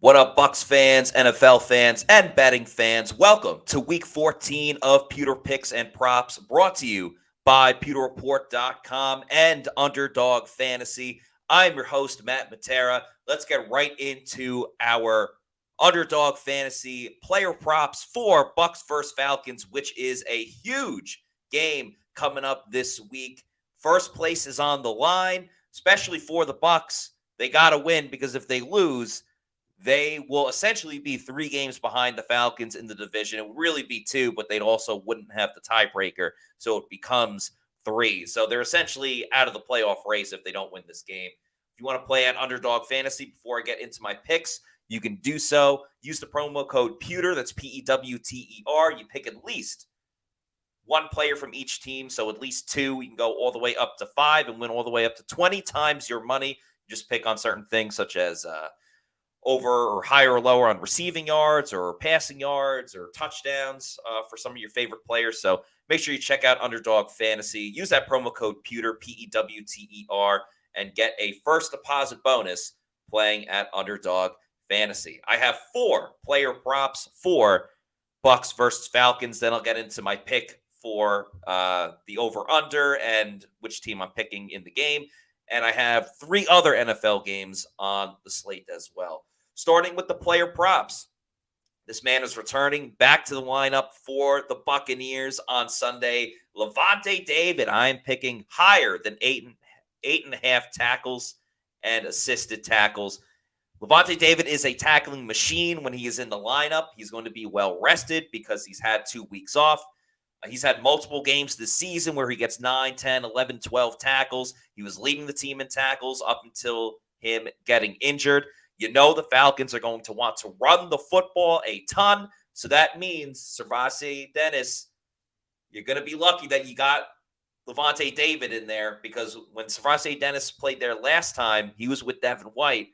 What up, Bucs fans, NFL fans, and betting fans? Welcome to week 14 of Pewter Picks and Props, brought to you by PewterReport.com and Underdog Fantasy. I'm your host, Matt Matera. Let's get right into our Underdog Fantasy player props for Bucs vs. Falcons, which is a huge game coming up this week. First place is on the line, especially for the Bucs. They got to win because if they lose, they will essentially be 3 games behind the Falcons in the division. It would really be 2, but they'd also wouldn't have the tiebreaker, so it becomes 3. So they're essentially out of the playoff race if they don't win this game. If you want to play at Underdog Fantasy before I get into my picks, you can do so. Use the promo code Pewter, that's Pewter. You pick at least 1 player from each team, so at least 2. You can go all the way up to 5 and win all the way up to 20 times your money. You just pick on certain things such as over or higher or lower on receiving yards or passing yards or touchdowns for some of your favorite players. So make sure you check out Underdog Fantasy. Use that promo code Pewter, Pewter, and get a first deposit bonus playing at Underdog Fantasy. I have 4 player props for Bucs versus Falcons. Then I'll get into my pick for the over-under and which team I'm picking in the game. And I have 3 other NFL games on the slate as well. Starting with the player props. This man is returning back to the lineup for the Buccaneers on Sunday. Lavonte David, I am picking higher than 8.5 tackles and assisted tackles. Lavonte David is a tackling machine when he is in the lineup. He's going to be well rested because he's had 2 weeks off. He's had multiple games this season where he gets 9, 10, 11, 12 tackles. He was leading the team in tackles up until him getting injured. You know the Falcons are going to want to run the football a ton. So that means Servase Dennis, you're going to be lucky that you got Lavonte David in there because when Servase Dennis played there last time, he was with Devin White.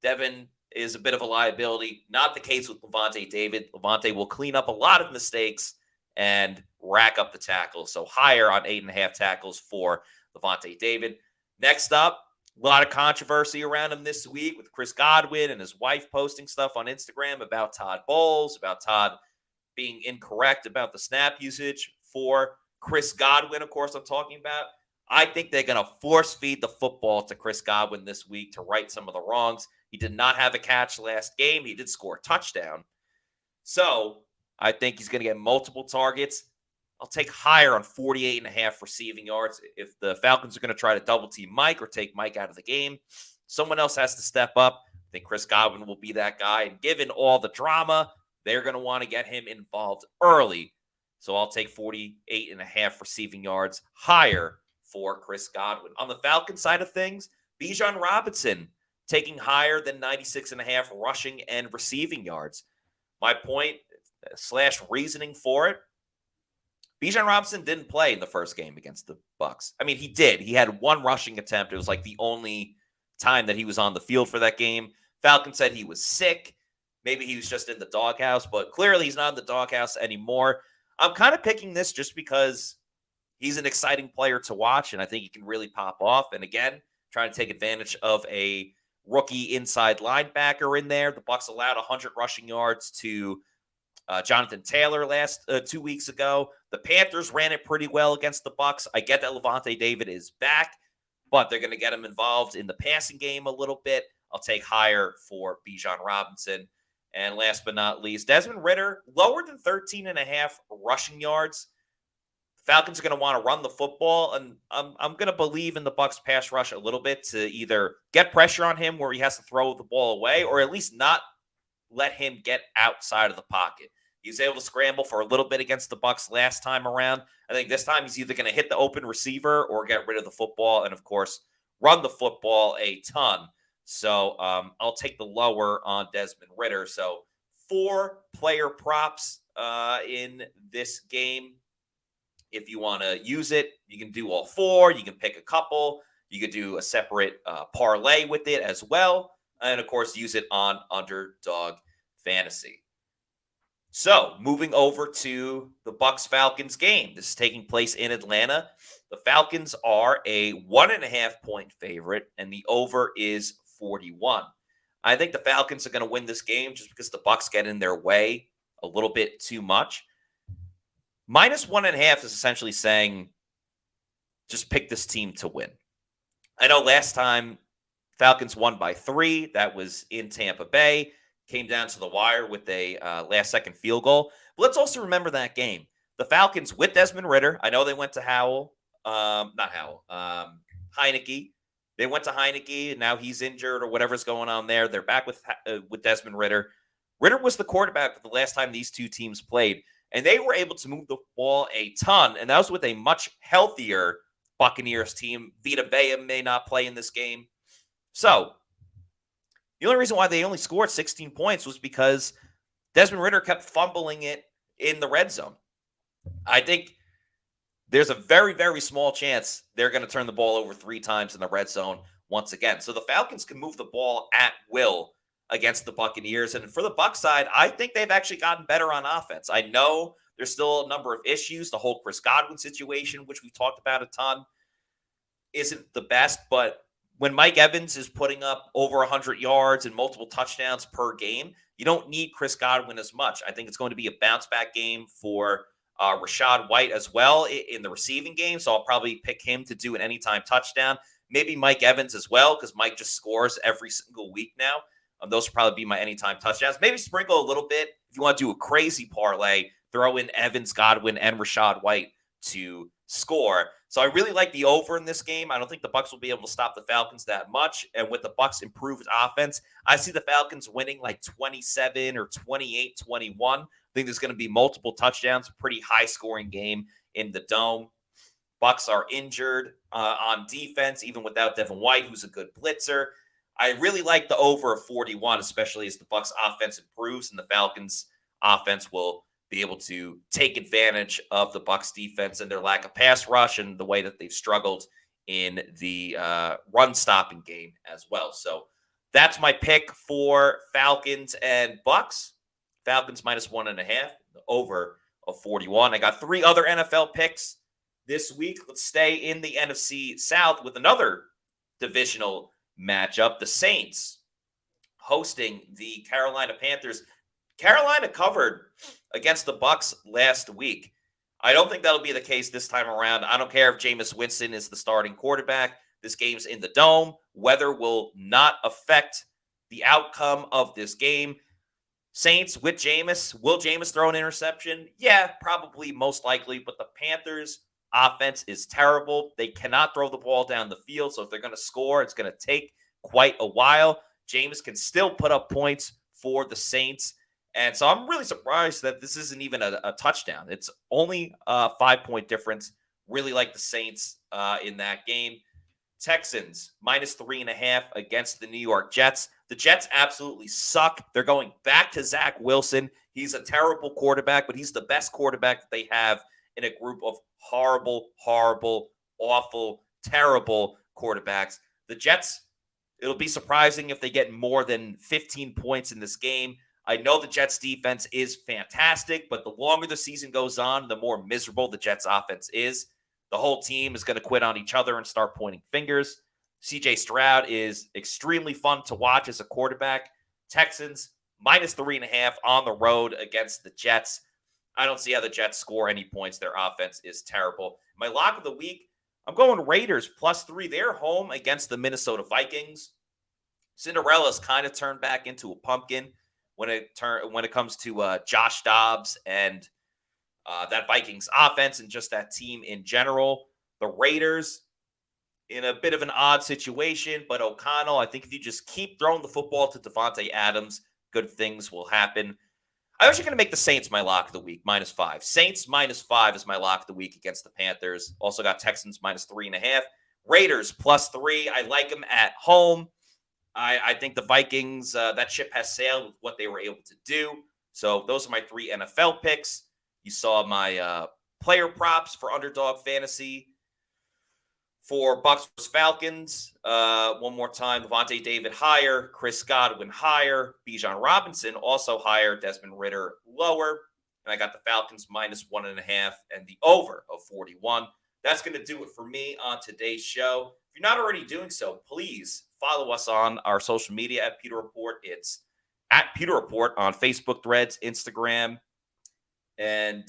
Devin is a bit of a liability. Not the case with Lavonte David. Lavonte will clean up a lot of mistakes and rack up the tackles. So higher on 8.5 tackles for Lavonte David. Next up, a lot of controversy around him this week with Chris Godwin and his wife posting stuff on Instagram about Todd Bowles, about Todd being incorrect about the snap usage for Chris Godwin, of course, I'm talking about. I think they're going to force feed the football to Chris Godwin this week to right some of the wrongs. He did not have a catch last game. He did score a touchdown. So I think he's going to get multiple targets. I'll take higher on 48.5 receiving yards. If the Falcons are going to try to double team Mike or take Mike out of the game, someone else has to step up. I think Chris Godwin will be that guy. And given all the drama, they're going to want to get him involved early. So I'll take 48.5 receiving yards higher for Chris Godwin. On the Falcons side of things, Bijan Robinson taking higher than 96.5 rushing and receiving yards. My point / reasoning for it, Bijan Robinson didn't play in the first game against the Bucs. I mean, he did. He had 1 rushing attempt. It was like the only time that he was on the field for that game. Falcon said he was sick. Maybe he was just in the doghouse, but clearly he's not in the doghouse anymore. I'm kind of picking this just because he's an exciting player to watch, and I think he can really pop off. And again, trying to take advantage of a rookie inside linebacker in there. The Bucs allowed 100 rushing yards to Jonathan Taylor last 2 weeks ago. The Panthers ran it pretty well against the Bucs. I get that Lavonte David is back, but they're going to get him involved in the passing game a little bit. I'll take higher for Bijan Robinson. And last but not least, Desmond Ridder, lower than 13.5 rushing yards. Falcons are going to want to run the football, and I'm going to believe in the Bucs pass rush a little bit to either get pressure on him where he has to throw the ball away or at least not let him get outside of the pocket. He was able to scramble for a little bit against the Bucs last time around. I think this time he's either going to hit the open receiver or get rid of the football and, of course, run the football a ton. So I'll take the lower on Desmond Ridder. So 4 player props in this game. If you want to use it, you can do all 4. You can pick a couple. You could do a separate parlay with it as well. And, of course, use it on Underdog Fantasy. So, moving over to the Bucs Falcons game. This is taking place in Atlanta. The Falcons are a 1.5 point favorite, and the over is 41. I think the Falcons are going to win this game just because the Bucs get in their way a little bit too much. -1.5 is essentially saying just pick this team to win. I know last time Falcons won by 3. That was in Tampa Bay. Came down to the wire with a last-second field goal. But let's also remember that game. The Falcons with Desmond Ridder. I know they went to Heineke. They went to Heineke, and now he's injured or whatever's going on there. They're back with Desmond Ridder. Ridder was the quarterback for the last time these two teams played, and they were able to move the ball a ton, and that was with a much healthier Buccaneers team. Vita Vea may not play in this game. So, the only reason why they only scored 16 points was because Desmond Ridder kept fumbling it in the red zone. I think there's a very, very small chance they're going to turn the ball over 3 times in the red zone once again. So the Falcons can move the ball at will against the Buccaneers. And for the Bucs side, I think they've actually gotten better on offense. I know there's still a number of issues. The whole Chris Godwin situation, which we've talked about a ton, isn't the best. But when Mike Evans is putting up over 100 yards and multiple touchdowns per game, you don't need Chris Godwin as much. I think it's going to be a bounce-back game for Rachaad White as well in the receiving game, so I'll probably pick him to do an anytime touchdown. Maybe Mike Evans as well, because Mike just scores every single week now. Those will probably be my anytime touchdowns. Maybe sprinkle a little bit. If you want to do a crazy parlay, throw in Evans, Godwin, and Rachaad White to score. So I really like the over in this game. I don't think the Bucs will be able to stop the Falcons that much. And with the Bucs' improved offense, I see the Falcons winning like 27 or 28-21. I think there's going to be multiple touchdowns, pretty high-scoring game in the Dome. Bucs are injured on defense, even without Devin White, who's a good blitzer. I really like the over of 41, especially as the Bucs' offense improves and the Falcons' offense will be able to take advantage of the Bucs' defense and their lack of pass rush and the way that they've struggled in the run-stopping game as well. So that's my pick for Falcons and Bucs. Falcons -1.5, the over of 41. I got 3 other NFL picks this week. Let's stay in the NFC South with another divisional matchup. The Saints hosting the Carolina Panthers. Carolina covered against the Bucs last week. I don't think that'll be the case this time around. I don't care if Jameis Winston is the starting quarterback. This game's in the Dome. Weather will not affect the outcome of this game. Saints with Jameis. Will Jameis throw an interception? Yeah, probably, most likely. But the Panthers' offense is terrible. They cannot throw the ball down the field. So if they're going to score, it's going to take quite a while. Jameis can still put up points for the Saints. And so I'm really surprised that this isn't even a touchdown. It's only a 5-point difference. Really like the Saints in that game. Texans -3.5 against the New York Jets. The Jets absolutely suck. They're going back to Zach Wilson. He's a terrible quarterback, but he's the best quarterback that they have in a group of horrible, awful, terrible quarterbacks. The Jets, it'll be surprising if they get more than 15 points in this game. I know the Jets defense is fantastic, but the longer the season goes on, the more miserable the Jets offense is. The whole team is going to quit on each other and start pointing fingers. CJ Stroud is extremely fun to watch as a quarterback. Texans -3.5 on the road against the Jets. I don't see how the Jets score any points. Their offense is terrible. My lock of the week, I'm going Raiders +3. They're home against the Minnesota Vikings. Cinderella's kind of turned back into a pumpkin when it comes to Josh Dobbs and that Vikings offense and just that team in general. The Raiders in a bit of an odd situation, but O'Connell, I think if you just keep throwing the football to Devontae Adams, good things will happen. I'm actually going to make the Saints my lock of the week, -5. Saints -5 is my lock of the week against the Panthers. Also got Texans -3.5. Raiders +3. I like them at home. I think the Vikings, that ship has sailed with what they were able to do. So those are my 3 NFL picks. You saw my player props for Underdog Fantasy for Bucs vs. Falcons. One more time, Levante David higher, Chris Godwin higher, Bijan Robinson also higher, Desmond Ridder lower. And I got the Falcons -1.5 and the over of 41. That's going to do it for me on today's show. If you're not already doing so, please follow us on our social media at Pewter Report. It's at Pewter Report on Facebook, Threads, Instagram, and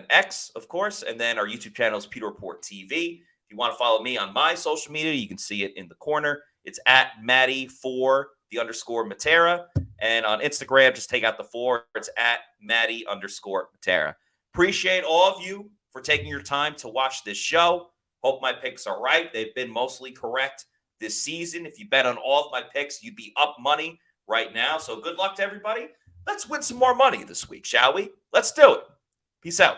X, of course. And then our YouTube channel is Pewter Report TV. If you want to follow me on my social media, you can see it in the corner. It's at Matty_Matera. And on Instagram, just take out the 4. It's at Matty_Matera. Appreciate all of you for taking your time to watch this show. Hope my picks are right. They've been mostly correct this season. If you bet on all of my picks, you'd be up money right now. So good luck to everybody. Let's win some more money this week, shall we? Let's do it. Peace out.